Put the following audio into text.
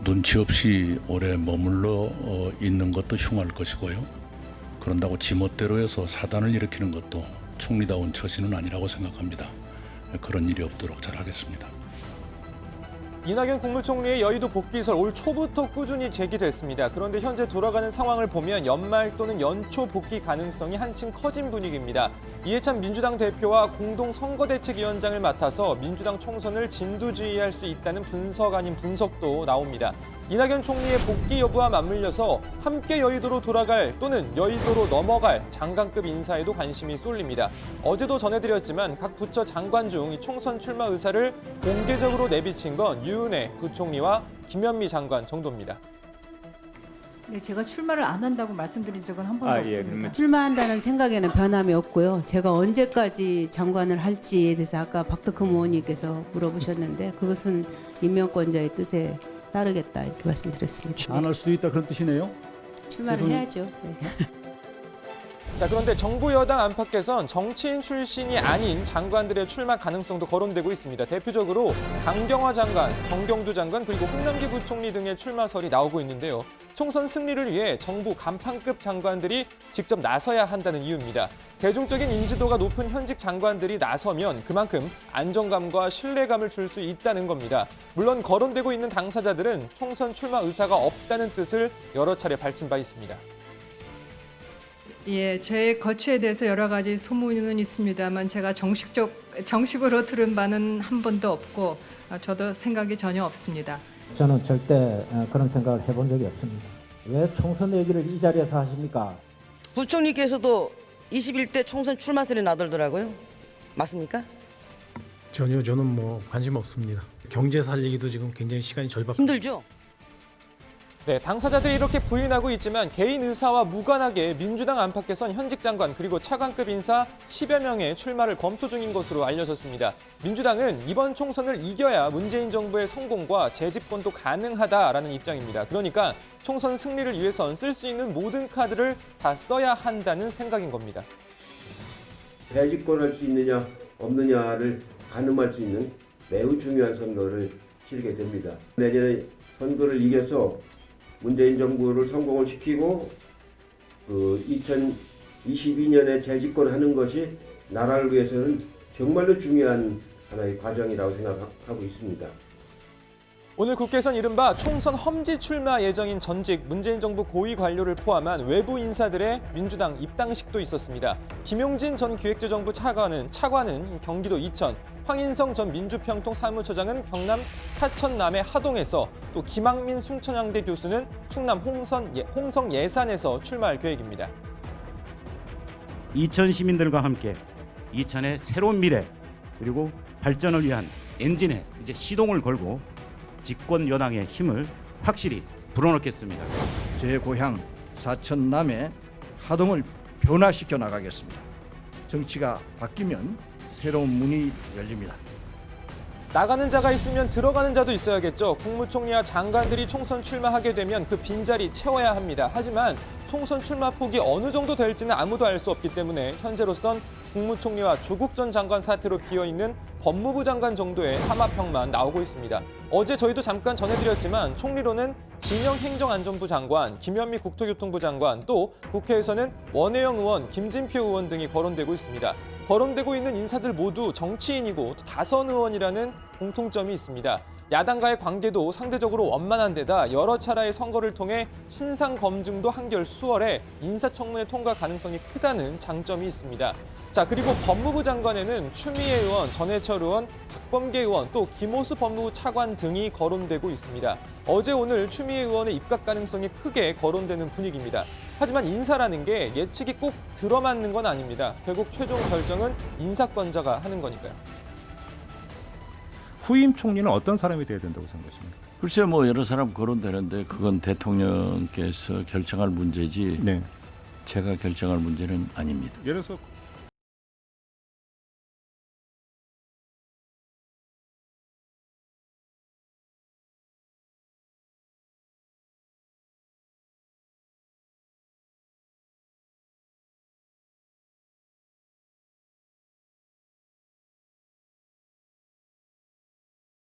눈치 없이 오래 머물러 있는 것도 흉할 것이고요. 그런다고 지멋대로 해서 사단을 일으키는 것도 총리다운 처신은 아니라고 생각합니다. 그런 일이 없도록 잘하겠습니다. 이낙연 국무총리의 여의도 복귀설 올 초부터 꾸준히 제기됐습니다. 그런데 현재 돌아가는 상황을 보면 연말 또는 연초 복귀 가능성이 한층 커진 분위기입니다. 이해찬 민주당 대표와 공동 선거대책위원장을 맡아서 민주당 총선을 진두지휘할 수 있다는 분석 아닌 분석도 나옵니다. 이낙연 총리의 복귀 여부와 맞물려서 함께 여의도로 돌아갈 또는 여의도로 넘어갈 장관급 인사에도 관심이 쏠립니다. 어제도 전해드렸지만 각 부처 장관 중 이 총선 출마 의사를 공개적으로 내비친 건 유은혜 부총리와 김현미 장관 정도입니다. 네, 제가 출마를 안 한다고 말씀드린 적은 한 번도 없습니다. 출마한다는 생각에는 변함이 없고요. 제가 언제까지 장관을 할지에 대해서 아까 박덕흠 의원님께서 물어보셨는데 그것은 임명권자의 뜻에 따르겠다 이렇게 말씀드렸습니다. 안 할 수도 있다 그런 뜻이네요. 출마를 해야죠. 네. 자, 그런데 정부 여당 안팎에선 정치인 출신이 아닌 장관들의 출마 가능성도 거론되고 있습니다. 대표적으로 강경화 장관, 정경두 장관 그리고 홍남기 부총리 등의 출마설이 나오고 있는데요. 총선 승리를 위해 정부 간판급 장관들이 직접 나서야 한다는 이유입니다. 대중적인 인지도가 높은 현직 장관들이 나서면 그만큼 안정감과 신뢰감을 줄 수 있다는 겁니다. 물론 거론되고 있는 당사자들은 총선 출마 의사가 없다는 뜻을 여러 차례 밝힌 바 있습니다. 예, 제 거취에 대해서 여러 가지 소문은 있습니다만 제가 정식으로 들은 바는 한 번도 없고 저도 생각이 전혀 없습니다. 저는 절대 그런 생각을 해본 적이 없습니다. 왜 총선 얘기를 이 자리에서 하십니까? 부총리께서도 21대 총선 출마설이 나돌더라고요. 맞습니까? 전혀 저는 뭐 관심 없습니다. 경제 살리기도 지금 굉장히 시간이 절박. 힘들죠? 네, 당사자들이 이렇게 부인하고 있지만 개인 의사와 무관하게 민주당 안팎에선 현직 장관 그리고 차관급 인사 10여 명의 출마를 검토 중인 것으로 알려졌습니다. 민주당은 이번 총선을 이겨야 문재인 정부의 성공과 재집권도 가능하다라는 입장입니다. 그러니까 총선 승리를 위해선 쓸 수 있는 모든 카드를 다 써야 한다는 생각인 겁니다. 재집권할 수 있느냐 없느냐를 가늠할 수 있는 매우 중요한 선거를 치르게 됩니다. 내년에 선거를 이겨서 문재인 정부를 성공을 시키고 2022년에 재집권하는 것이 나라를 위해서는 정말로 중요한 하나의 과정이라고 생각하고 있습니다. 오늘 국회에선 이른바 총선 험지 출마 예정인 전직 문재인 정부 고위 관료를 포함한 외부 인사들의 민주당 입당식도 있었습니다. 김용진 전 기획재정부 차관은 경기도 이천, 황인성 전 민주평통 사무처장은 경남 사천남의 하동에서 또 김학민 순천향대 교수는 충남 홍성 예산에서 출마할 계획입니다. 이천 시민들과 함께 이천의 새로운 미래 그리고 발전을 위한 엔진에 이제 시동을 걸고 집권 여당의 힘을 확실히 불어넣겠습니다. 제 고향 사천남의 하동을 변화시켜 나가겠습니다. 정치가 바뀌면 새로운 문이 열립니다. 나가는 자가 있으면 들어가는 자도 있어야겠죠. 국무총리와 장관들이 총선 출마하게 되면 그 빈자리 채워야 합니다. 하지만 총선 출마 폭이 어느 정도 될지는 아무도 알 수 없기 때문에 현재로선 국무총리와 조국 전 장관 사태로 비어있는 법무부 장관 정도의 하마평만 나오고 있습니다. 어제 저희도 잠깐 전해드렸지만 총리로는 진영 행정안전부 장관, 김현미 국토교통부 장관, 또 국회에서는 원혜영 의원, 김진표 의원 등이 거론되고 있습니다. 거론되고 있는 인사들 모두 정치인이고 다선 의원이라는 공통점이 있습니다. 야당과의 관계도 상대적으로 원만한 데다 여러 차례의 선거를 통해 신상 검증도 한결 수월해 인사청문회 통과 가능성이 크다는 장점이 있습니다. 자, 그리고 법무부 장관에는 추미애 의원, 전해철 의원, 박범계 의원, 또 김호수 법무부 차관 등이 거론되고 있습니다. 어제 오늘 추미애 의원의 입각 가능성이 크게 거론되는 분위기입니다. 하지만 인사라는 게 예측이 꼭 들어맞는 건 아닙니다. 결국 최종 결정은 인사권자가 하는 거니까요. 후임 총리는 어떤 사람이 돼야 된다고 생각하십니까? 글쎄 여러 사람 거론되는데 그건 대통령께서 결정할 문제지 네. 제가 결정할 문제는 아닙니다. 예를 들어서